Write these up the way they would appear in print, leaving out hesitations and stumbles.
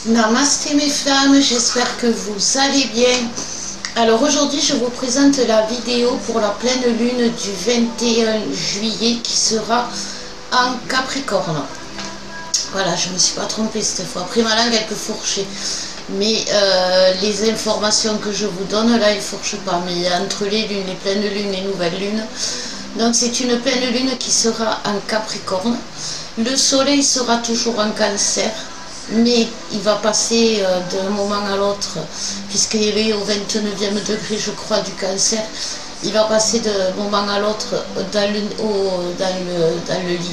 Namasté mes femmes, j'espère que vous allez bien. Alors aujourd'hui je vous présente la vidéo pour la pleine lune du 21 juillet qui sera en Capricorne. Voilà, je ne me suis pas trompée cette fois. Après ma langue elle peut fourcher. Mais les informations que je vous donne là, elles ne fourchent pas. Mais entre les lunes, les pleines lunes et nouvelles lunes. Donc c'est une pleine lune qui sera en Capricorne. Le soleil sera toujours en Cancer. Mais il va passer d'un moment à l'autre, puisqu'il est au 29e degré, je crois, du Cancer. Il va passer d'un moment à l'autre dans le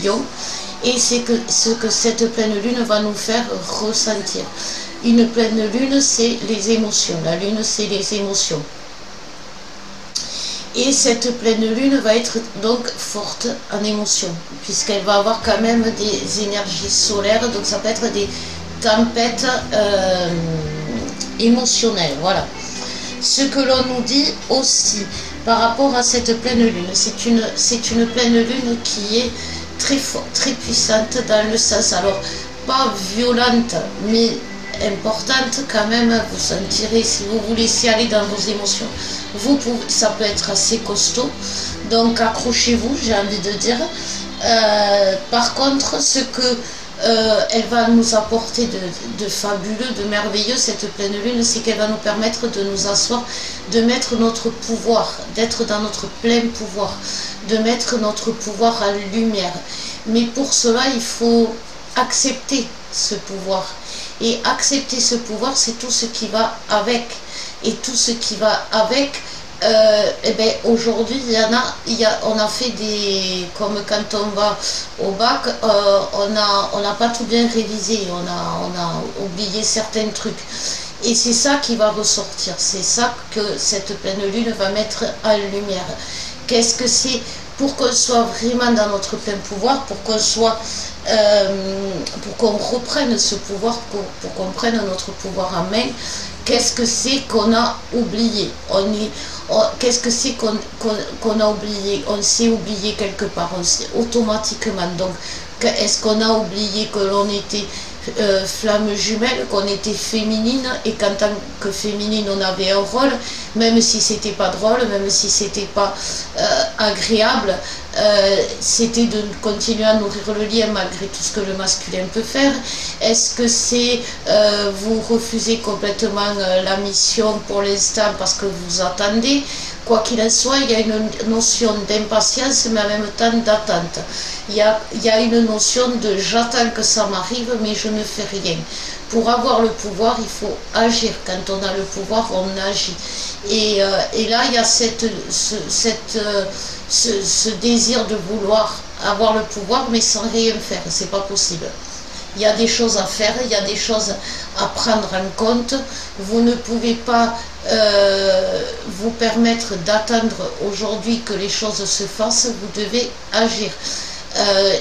Lion. Et c'est ce que cette pleine lune va nous faire ressentir. Une pleine lune, c'est les émotions. La lune, c'est les émotions. Et cette pleine lune va être donc forte en émotions, puisqu'elle va avoir quand même des énergies solaires. Donc ça peut être des tempête émotionnelle. Voilà ce que l'on nous dit aussi par rapport à cette pleine lune. C'est une pleine lune qui est très forte, très puissante, dans le sens, alors pas violente mais importante quand même. Vous sentirez, si vous vous laissez aller dans vos émotions, vous pouvez, ça peut être assez costaud, donc accrochez-vous, j'ai envie de dire. Par contre, ce que elle va nous apporter de fabuleux, de merveilleux, cette pleine lune, c'est qu'elle va nous permettre de nous asseoir, de mettre notre pouvoir, d'être dans notre plein pouvoir, de mettre notre pouvoir en lumière. Mais pour cela, il faut accepter ce pouvoir. Et accepter ce pouvoir, c'est tout ce qui va avec. Et tout ce qui va avec, eh bien, aujourd'hui, on a fait des, comme quand on va au bac, on n'a pas tout bien révisé, on a oublié certains trucs. Et c'est ça qui va ressortir, c'est ça que cette pleine lune va mettre en lumière. Qu'est-ce que c'est? Pour qu'on soit vraiment dans notre plein pouvoir, pour qu'on soit, pour qu'on reprenne ce pouvoir, pour qu'on prenne notre pouvoir en main. Qu'est-ce que c'est qu'on a oublié? Qu'est-ce que c'est qu'on a oublié? On s'est oublié quelque part, automatiquement. Donc, est-ce qu'on a oublié que l'on était flamme jumelle, qu'on était féminine, et qu'en tant que féminine on avait un rôle, même si c'était pas drôle, même si c'était pas agréable, c'était de continuer à nourrir le lien malgré tout ce que le masculin peut faire? Est-ce que c'est vous refusez complètement la mission pour l'instant parce que vous attendez? Quoi qu'il en soit, il y a une notion d'impatience, mais en même temps d'attente. Il y a une notion de j'attends que ça m'arrive, mais je ne fais rien. Pour avoir le pouvoir, il faut agir. Quand on a le pouvoir, on agit. Et là, il y a ce désir de vouloir avoir le pouvoir, mais sans rien faire. C'est pas possible. Il y a des choses à faire, il y a des choses à prendre en compte. Vous ne pouvez pas vous permettre d'attendre aujourd'hui que les choses se fassent. Vous devez agir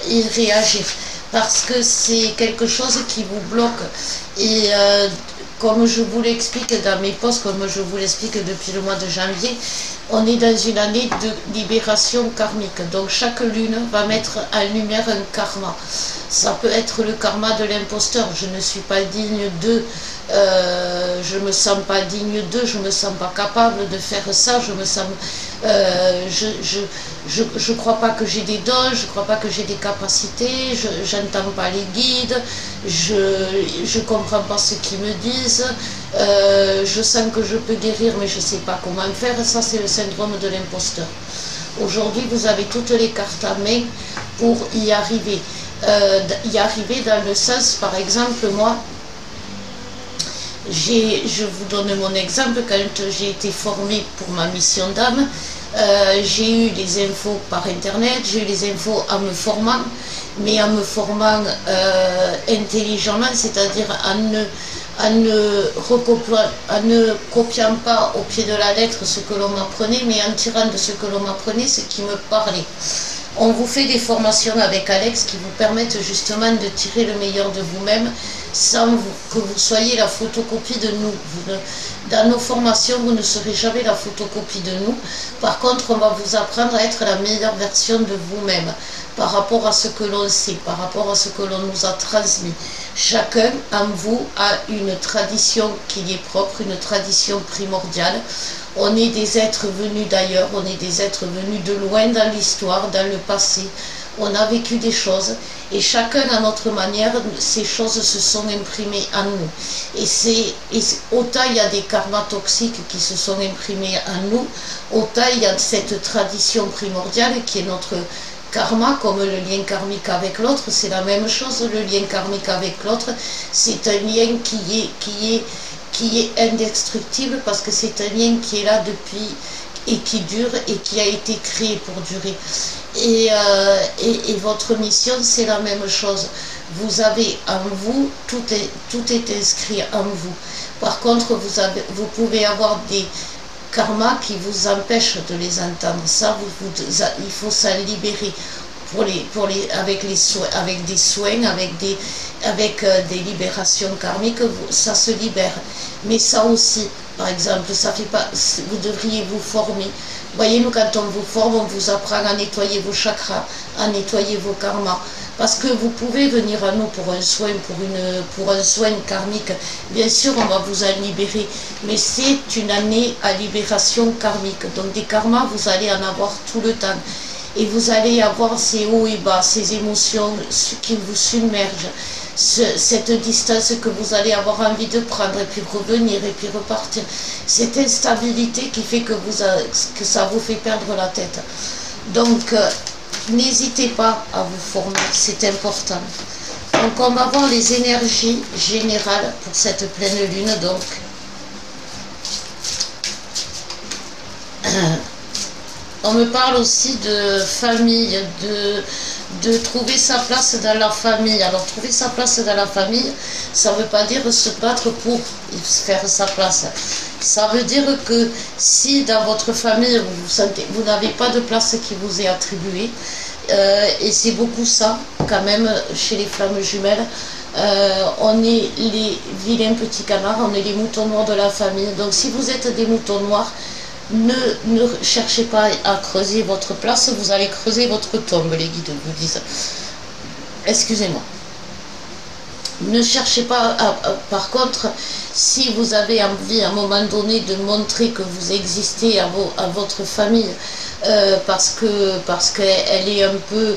et réagir, parce que c'est quelque chose qui vous bloque. Et comme je vous l'explique dans mes posts, comme je vous l'explique depuis le mois de janvier, on est dans une année de libération karmique. Donc chaque lune va mettre en lumière un karma. Ça peut être le karma de l'imposteur. Je ne suis pas digne de, je me sens pas digne de, je me sens pas capable de faire ça, je me sens, je crois pas que j'ai des dons, je crois pas que j'ai des capacités, j'entends pas les guides, je comprends pas ce qu'ils me disent, je sens que je peux guérir mais je sais pas comment faire. Ça, c'est le syndrome de l'imposteur. Aujourd'hui, vous avez toutes les cartes à main pour y arriver. Dans le sens, par exemple, moi, je vous donne mon exemple. Quand j'ai été formée pour ma mission d'âme, j'ai eu les infos par internet, j'ai eu les infos en me formant, mais en me formant intelligemment, c'est-à-dire en ne copiant pas au pied de la lettre ce que l'on m'apprenait, mais en tirant de ce que l'on m'apprenait ce qui me parlait. On vous fait des formations avec Alex qui vous permettent justement de tirer le meilleur de vous-même sans que vous soyez la photocopie de nous. Dans nos formations, vous ne serez jamais la photocopie de nous. Par contre, on va vous apprendre à être la meilleure version de vous-même. par rapport à ce que l'on sait, par rapport à ce que l'on nous a transmis. Chacun en vous a une tradition qui lui est propre, une tradition primordiale. On est des êtres venus d'ailleurs, on est des êtres venus de loin dans l'histoire, dans le passé. On a vécu des choses et chacun à notre manière, ces choses se sont imprimées en nous. Et autant il y a des karmas toxiques qui se sont imprimés en nous, autant il y a cette tradition primordiale qui est notre karma, comme le lien karmique avec l'autre, c'est la même chose. Le lien karmique avec l'autre, c'est un lien qui est indestructible parce que c'est un lien qui est là depuis et qui dure et qui a été créé pour durer. Et votre mission, c'est la même chose. Vous avez en vous, tout est inscrit en vous. Par contre, vous pouvez avoir des karmas qui vous empêchent de les entendre. Ça, il faut s'en libérer avec des soins, avec des libérations karmiques, ça se libère. Mais ça aussi, par exemple, ça fait pas, vous devriez vous former. Voyez-nous, quand on vous forme, on vous apprend à nettoyer vos chakras, à nettoyer vos karmas. Parce que vous pouvez venir à nous pour un soin, pour un soin karmique. Bien sûr, on va vous en libérer, mais c'est une année à libération karmique. Donc des karmas, vous allez en avoir tout le temps. Et vous allez avoir ces hauts et bas, ces émotions qui vous submergent, cette distance que vous allez avoir envie de prendre, et puis revenir, et puis repartir. Cette instabilité qui fait que ça vous fait perdre la tête. Donc, n'hésitez pas à vous former, c'est important. Donc, on va voir les énergies générales pour cette pleine lune. Donc, on me parle aussi de famille, de trouver sa place dans la famille. Alors, trouver sa place dans la famille, ça ne veut pas dire se battre pour faire sa place. Ça veut dire que si dans votre famille, vous n'avez pas de place qui vous est attribuée, et c'est beaucoup ça, quand même, chez les flammes jumelles, on est les vilains petits canards, on est les moutons noirs de la famille. Donc, si vous êtes des moutons noirs, ne cherchez pas à creuser votre place, vous allez creuser votre tombe, les guides vous disent. Excusez-moi. Ne cherchez pas, par contre, si vous avez envie à un moment donné de montrer que vous existez à votre famille, parce qu'elle est un peu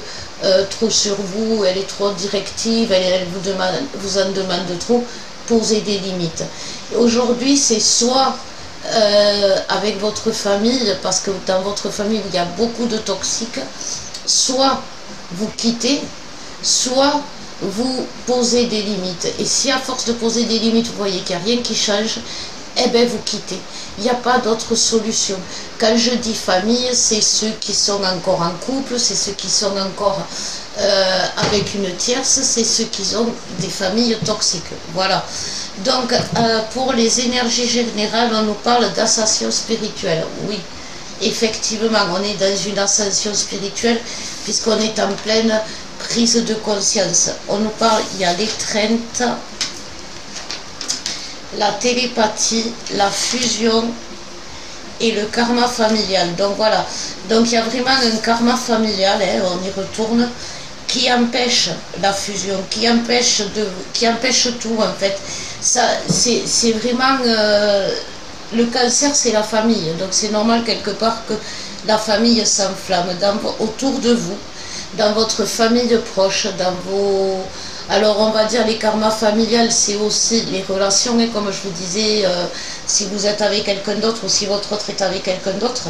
trop sur vous, elle est trop directive, elle vous en demande trop, posez des limites. Aujourd'hui, c'est soit avec votre famille, parce que dans votre famille il y a beaucoup de toxiques, soit vous quittez, soit vous posez des limites. Et si à force de poser des limites vous voyez qu'il n'y a rien qui change, eh bien vous quittez. Il n'y a pas d'autre solution. Quand je dis famille, c'est ceux qui sont encore en couple, c'est ceux qui sont encore avec une tierce, c'est ceux qui ont des familles toxiques. Voilà. Donc, pour les énergies générales, on nous parle d'ascension spirituelle. Oui, effectivement, on est dans une ascension spirituelle puisqu'on est en pleine prise de conscience. On nous parle, il y a l'étreinte, la télépathie, la fusion et le karma familial. Donc voilà, donc il y a vraiment un karma familial, hein, on y retourne, qui empêche la fusion, qui empêche tout en fait. C'est vraiment le cancer, c'est la famille, donc c'est normal quelque part que la famille s'enflamme autour de vous, dans votre famille proche, dans vos... Alors on va dire les karmas familiales, c'est aussi les relations, et comme je vous disais, si vous êtes avec quelqu'un d'autre ou si votre autre est avec quelqu'un d'autre,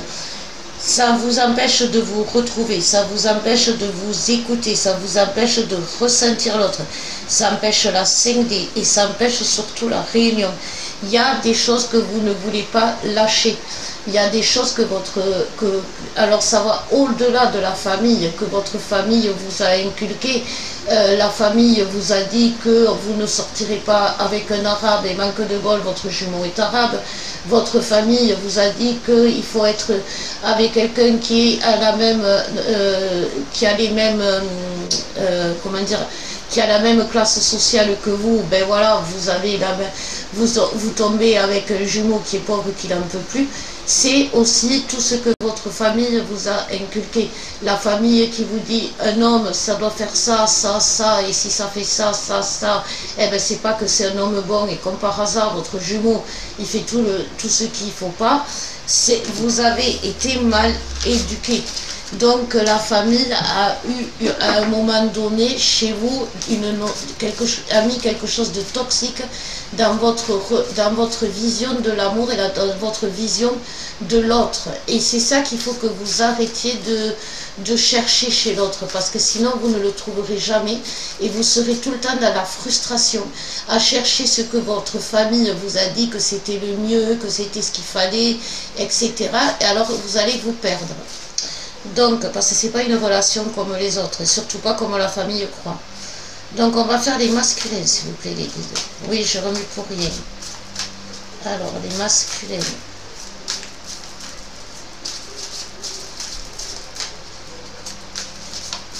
ça vous empêche de vous retrouver, ça vous empêche de vous écouter, ça vous empêche de ressentir l'autre, ça empêche la 5D et ça empêche surtout la réunion. Il y a des choses que vous ne voulez pas lâcher. Il y a des choses alors ça va au-delà de la famille, que votre famille vous a inculqué. La famille vous a dit que vous ne sortirez pas avec un arabe et manque de bol, votre jumeau est arabe. Votre famille vous a dit qu'il faut être avec quelqu'un qui a les mêmes, comment dire, qui a la même classe sociale que vous, ben voilà, vous avez vous tombez avec un jumeau qui est pauvre, qui n'en peut plus. C'est aussi tout ce que votre famille vous a inculqué. La famille qui vous dit un homme ça doit faire ça, ça, ça, et si ça fait ça, ça, ça, eh ben c'est pas que c'est un homme bon, et comme par hasard votre jumeau il fait tout ce qu'il ne faut pas. Vous avez été mal éduqué. Donc la famille a eu à un moment donné chez vous a mis quelque chose de toxique dans votre vision de l'amour et dans votre vision de l'autre. Et c'est ça qu'il faut que vous arrêtiez de chercher chez l'autre, parce que sinon vous ne le trouverez jamais et vous serez tout le temps dans la frustration à chercher ce que votre famille vous a dit que c'était le mieux, que c'était ce qu'il fallait, etc. Et alors vous allez vous perdre. Donc, parce que c'est pas une relation comme les autres, et surtout pas comme la famille croit. Donc, on va faire les masculins, s'il vous plaît, les guides. Oui, je remue pour rien. Alors, les masculins.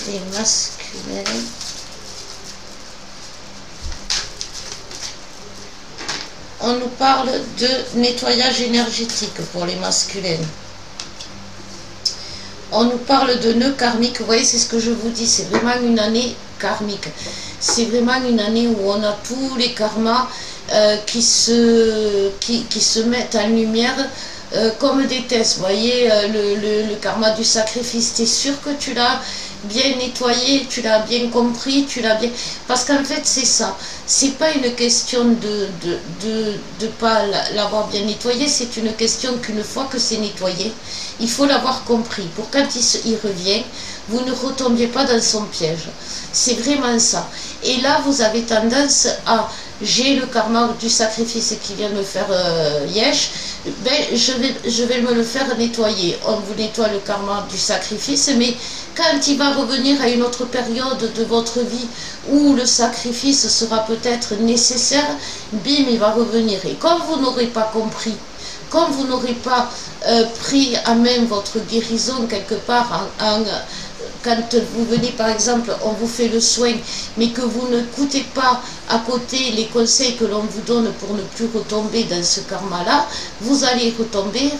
Les masculins. On nous parle de nettoyage énergétique pour les masculins. On nous parle de nœuds karmiques. Vous voyez, c'est ce que je vous dis, c'est vraiment une année karmique. C'est vraiment une année où on a tous les karmas qui se mettent en lumière comme des tests. Vous voyez, le karma du sacrifice, tu es sûr que tu l'as bien nettoyé, tu l'as bien compris, tu l'as bien... Parce qu'en fait, c'est ça. C'est pas une question de pas l'avoir bien nettoyé, c'est une question qu'une fois que c'est nettoyé, il faut l'avoir compris. Pour quand il revient, vous ne retombiez pas dans son piège. C'est vraiment ça. Et là, vous avez tendance à... J'ai le karma du sacrifice qui vient me faire yesh, ben, je vais me le faire nettoyer. On vous nettoie le karma du sacrifice, mais quand il va revenir à une autre période de votre vie où le sacrifice sera peut-être nécessaire, bim, il va revenir. Et comme vous n'aurez pas compris, comme vous n'aurez pas pris à même votre guérison quelque part quand vous venez par exemple, on vous fait le soin, mais que vous ne coûtez pas à côté les conseils que l'on vous donne pour ne plus retomber dans ce karma-là, vous allez retomber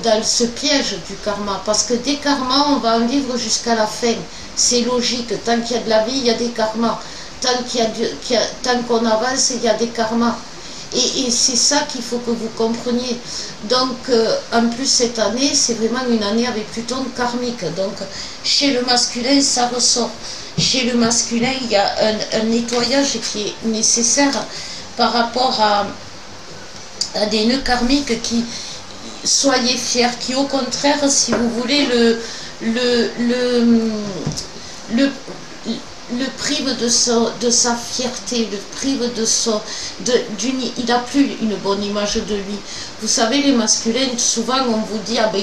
dans ce piège du karma. Parce que des karmas, on va en vivre jusqu'à la fin. C'est logique, tant qu'il y a de la vie, il y a des karmas. Tant qu'on avance, il y a des karmas. Et c'est ça qu'il faut que vous compreniez. Donc, en plus, cette année, c'est vraiment une année avec Pluton karmique. Donc, chez le masculin, ça ressort. Chez le masculin, il y a un nettoyage qui est nécessaire par rapport à des nœuds karmiques qui, soyez fiers, qui au contraire, si vous voulez, le prive de sa fierté, le prive il n'a plus une bonne image de lui. Vous savez, les masculins, souvent on vous dit, ah ben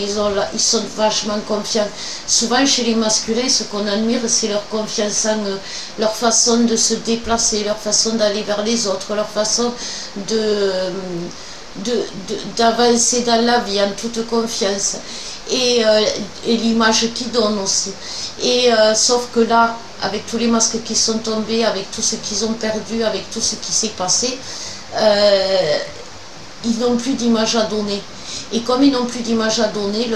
ils sont vachement confiants. Souvent chez les masculins, ce qu'on admire, c'est leur confiance en eux, leur façon de se déplacer, leur façon d'aller vers les autres, leur façon d'avancer dans la vie en toute confiance. Et l'image qu'ils donnent aussi. Et sauf que là, avec tous les masques qui sont tombés, avec tout ce qu'ils ont perdu, avec tout ce qui s'est passé, ils n'ont plus d'image à donner. Et comme ils n'ont plus d'image à donner,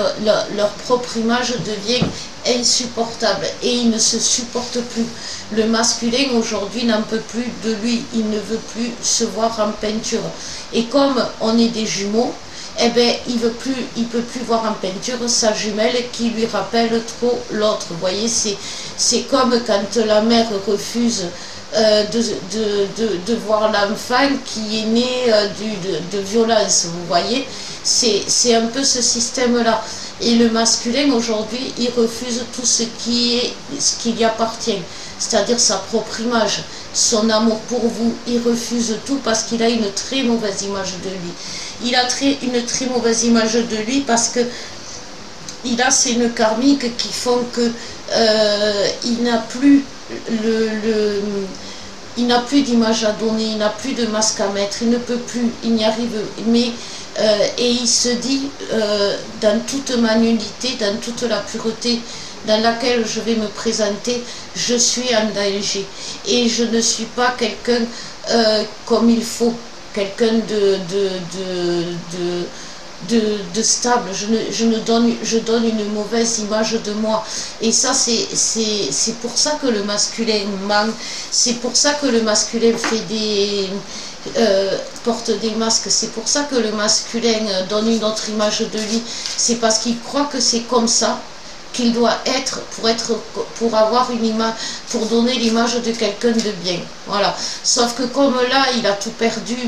leur propre image devient insupportable. Et ils ne se supportent plus. Le masculin aujourd'hui n'en peut plus de lui. Il ne veut plus se voir en peinture. Et comme on est des jumeaux, eh bien, il peut plus voir en peinture sa jumelle qui lui rappelle trop l'autre. Vous voyez, c'est comme quand la mère refuse de voir l'enfant qui est né de violence. Vous voyez, c'est un peu ce système-là. Et le masculin, aujourd'hui, il refuse tout ce qui lui appartient, c'est-à-dire sa propre image, son amour pour vous. Il refuse tout parce qu'il a une très mauvaise image de lui. Il a une très mauvaise image de lui parce que il a ces nœuds karmiques qui font que il n'a plus il n'a plus d'image à donner, il n'a plus de masque à mettre, il ne peut plus, il n'y arrive, mais et il se dit dans toute ma nullité, dans toute la pureté dans laquelle je vais me présenter, je suis en danger. Et je ne suis pas quelqu'un comme il faut, quelqu'un de stable. Je donne une mauvaise image de moi. Et ça, c'est pour ça que le masculin manque. C'est pour ça que le masculin fait porte des masques. C'est pour ça que le masculin donne une autre image de lui. C'est parce qu'il croit que c'est comme ça qu'il doit être pour avoir une image, pour donner l'image de quelqu'un de bien. Voilà. Sauf que comme là, il a tout perdu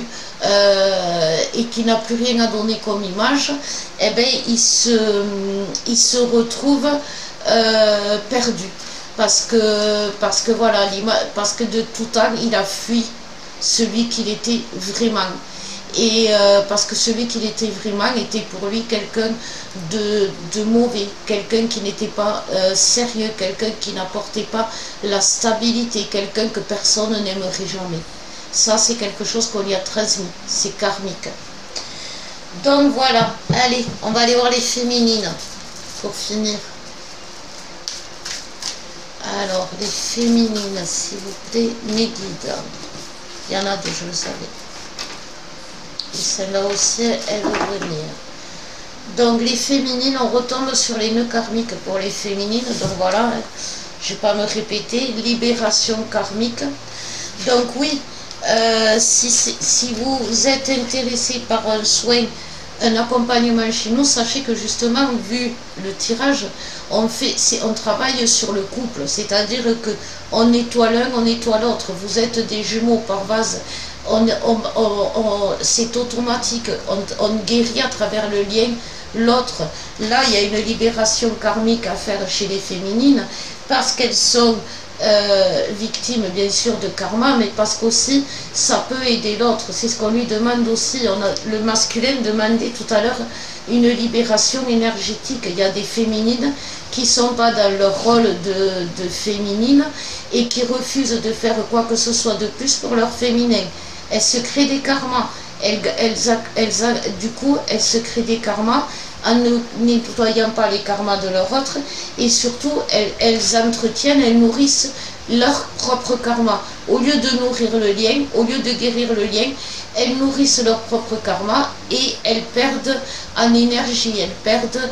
et qu'il n'a plus rien à donner comme image, eh ben, il se retrouve perdu. Parce que voilà, parce que de tout temps, il a fui celui qu'il était vraiment. Et parce que celui qu'il était vraiment était pour lui quelqu'un de mauvais, quelqu'un qui n'était pas sérieux, quelqu'un qui n'apportait pas la stabilité, quelqu'un que personne n'aimerait jamais. Ça, c'est quelque chose qu'on lui a transmis, c'est karmique. Donc voilà, allez, on va aller voir les féminines pour finir. Alors, les féminines, s'il vous plaît, mes guides. Il y en a deux, je le savais. Et celle-là aussi, elle va venir. Donc les féminines, on retombe sur les nœuds karmiques pour les féminines. Donc voilà, je ne vais pas me répéter. Libération karmique. Donc oui, si vous êtes intéressé par un soin, un accompagnement chez nous, sachez que justement, vu le tirage, on travaille sur le couple. C'est-à-dire qu'on nettoie l'un, on nettoie l'autre. Vous êtes des jumeaux par vase. C'est automatique, on guérit à travers le lien l'autre. Là, il y a une libération karmique à faire chez les féminines, parce qu'elles sont victimes, bien sûr, de karma, mais parce qu'aussi, ça peut aider l'autre. C'est ce qu'on lui demande aussi. Le masculin demandait tout à l'heure une libération énergétique. Il y a des féminines qui ne sont pas dans leur rôle de féminine et qui refusent de faire quoi que ce soit de plus pour leur féminin. Elles se créent des karmas. Du coup, elles se créent des karmas en ne nettoyant pas les karmas de leur autre. Et surtout, elles entretiennent, elles nourrissent leur propre karma. Au lieu de nourrir le lien, au lieu de guérir le lien, elles nourrissent leur propre karma et elles perdent en énergie, elles perdent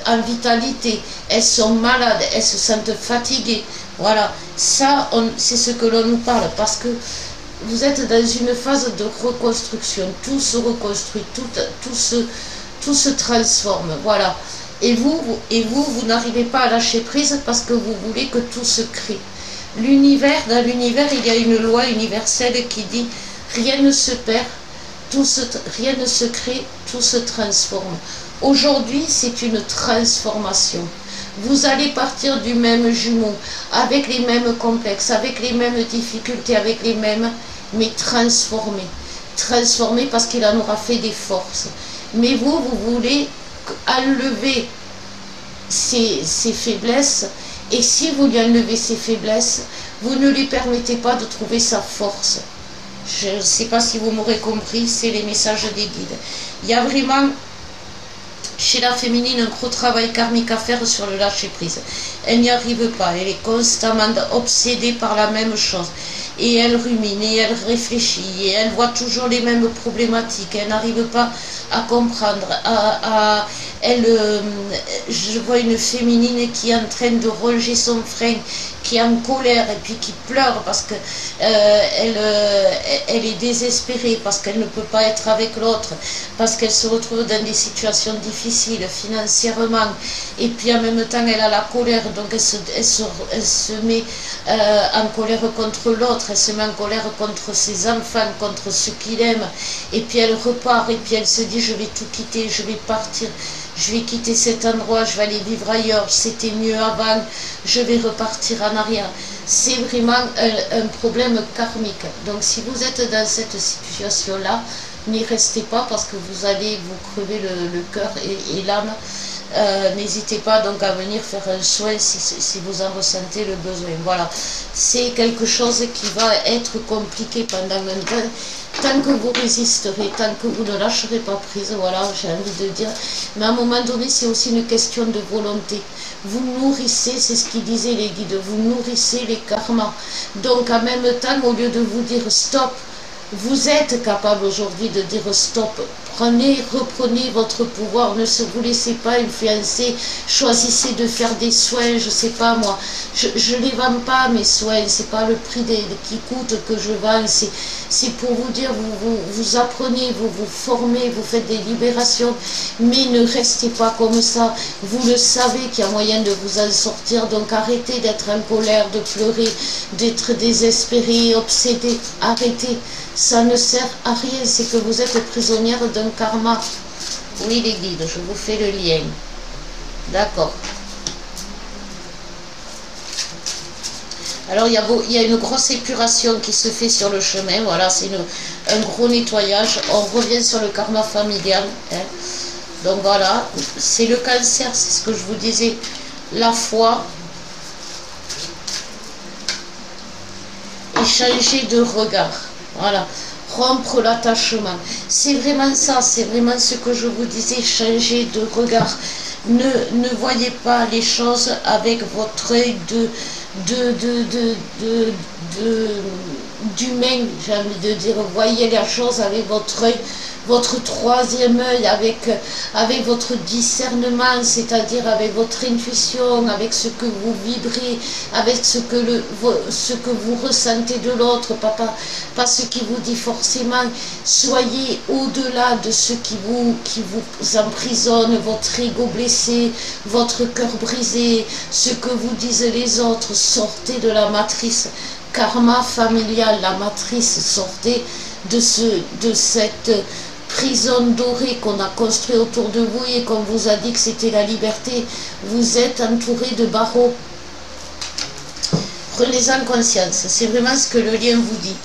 en vitalité. Elles sont malades, elles se sentent fatiguées. Voilà, ça, c'est ce que l'on nous parle, parce que vous êtes dans une phase de reconstruction, tout se reconstruit, tout se transforme, voilà. Et vous n'arrivez pas à lâcher prise parce que vous voulez que tout se crée. Dans l'univers, il y a une loi universelle qui dit rien ne se perd, rien ne se crée, tout se transforme. Aujourd'hui, c'est une transformation. Vous allez partir du même jumeau, avec les mêmes complexes, avec les mêmes difficultés, avec les mêmes, mais transformé. Transformé parce qu'il en aura fait des forces. Mais vous voulez enlever ses faiblesses, et si vous lui enlevez ses faiblesses, vous ne lui permettez pas de trouver sa force. Je ne sais pas si vous m'aurez compris, c'est les messages des guides. Il y a vraiment chez la féminine un gros travail karmique à faire sur le lâcher prise. Elle n'y arrive pas, elle est constamment obsédée par la même chose. Et elle rumine, et elle réfléchit, et elle voit toujours les mêmes problématiques. Elle n'arrive pas à comprendre. Je vois une féminine qui est en train de ronger son frein, qui est en colère et puis qui pleure parce que elle est désespérée, parce qu'elle ne peut pas être avec l'autre, parce qu'elle se retrouve dans des situations difficiles financièrement, et puis en même temps elle a la colère, donc elle se met en colère contre l'autre, elle se met en colère contre ses enfants, contre ceux qu'il aime, et puis elle repart, et puis elle se dit je vais tout quitter, je vais partir, je vais quitter cet endroit, je vais aller vivre ailleurs, c'était mieux avant, je vais repartir en arrière. C'est vraiment un problème karmique. Donc si vous êtes dans cette situation-là, n'y restez pas parce que vous allez vous crever le cœur et l'âme. N'hésitez pas donc à venir faire un soin si vous en ressentez le besoin. Voilà, c'est quelque chose qui va être compliqué pendant un temps tant que vous résisterez, tant que vous ne lâcherez pas prise, voilà, j'ai envie de dire. Mais à un moment donné, c'est aussi une question de volonté. Vous nourrissez, c'est ce qu'ils disaient les guides, vous nourrissez les karmas. Donc en même temps, au lieu de vous dire stop, vous êtes capable aujourd'hui de dire stop. Reprenez votre pouvoir, ne vous laissez pas influencer, choisissez de faire des soins, je sais pas moi, je les vends pas mes soins, c'est pas le prix qui coûte que je vends, c'est pour vous dire, vous apprenez, vous formez, vous faites des libérations, mais ne restez pas comme ça, vous le savez qu'il y a moyen de vous en sortir, donc arrêtez d'être en colère, de pleurer, d'être désespéré, obsédé, arrêtez. Ça ne sert à rien, c'est que vous êtes prisonnière d'un karma. Oui les guides, je vous fais le lien. D'accord. Alors il y a une grosse épuration qui se fait sur le chemin, voilà, c'est un gros nettoyage. On revient sur le karma familial. Hein. Donc voilà, c'est le cancer, c'est ce que je vous disais. La foi. Et changer de regard. Voilà, rompre l'attachement. C'est vraiment ça, c'est vraiment ce que je vous disais, changer de regard. Ne voyez pas les choses avec votre œil d'humain, j'ai envie de dire. Voyez la chose avec votre œil, votre troisième œil, avec votre discernement, c'est-à-dire avec votre intuition, avec ce que vous vibrez, avec ce que vous ressentez de l'autre, pas ce qui vous dit forcément. Soyez au-delà de ce qui vous emprisonne, votre ego blessé, votre cœur brisé, ce que vous disent les autres. Sortez de la matrice karma familial, la matrice, sortez de cette prison dorée qu'on a construite autour de vous et qu'on vous a dit que c'était la liberté. Vous êtes entouré de barreaux. Prenez-en conscience, c'est vraiment ce que le lien vous dit.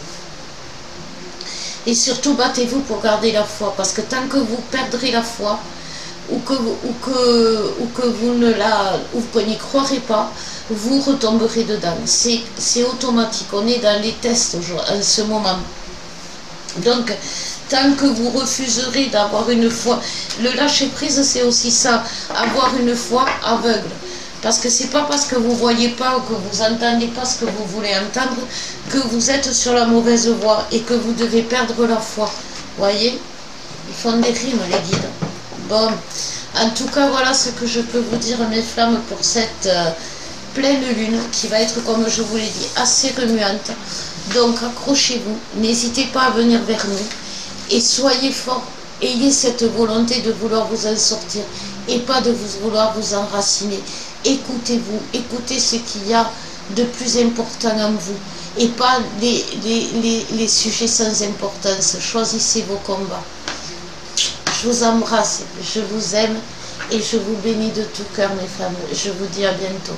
Et surtout, battez-vous pour garder la foi, parce que tant que vous perdrez la foi, ou que vous n'y croirez pas, vous retomberez dedans. C'est automatique, on est dans les tests en ce moment. Donc, tant que vous refuserez d'avoir une foi, le lâcher-prise, c'est aussi ça, avoir une foi aveugle. Parce que c'est pas parce que vous voyez pas ou que vous entendez pas ce que vous voulez entendre que vous êtes sur la mauvaise voie et que vous devez perdre la foi. Voyez, ils font des rimes, les guides. Bon, en tout cas, voilà ce que je peux vous dire, mes flammes, pour cette pleine lune qui va être, comme je vous l'ai dit, assez remuante. Donc, accrochez-vous, n'hésitez pas à venir vers nous et soyez forts. Ayez cette volonté de vouloir vous en sortir et pas de vouloir vous enraciner. Écoutez-vous, écoutez ce qu'il y a de plus important en vous et pas les sujets sans importance. Choisissez vos combats. Je vous embrasse, je vous aime et je vous bénis de tout cœur, mes femmes. Je vous dis à bientôt.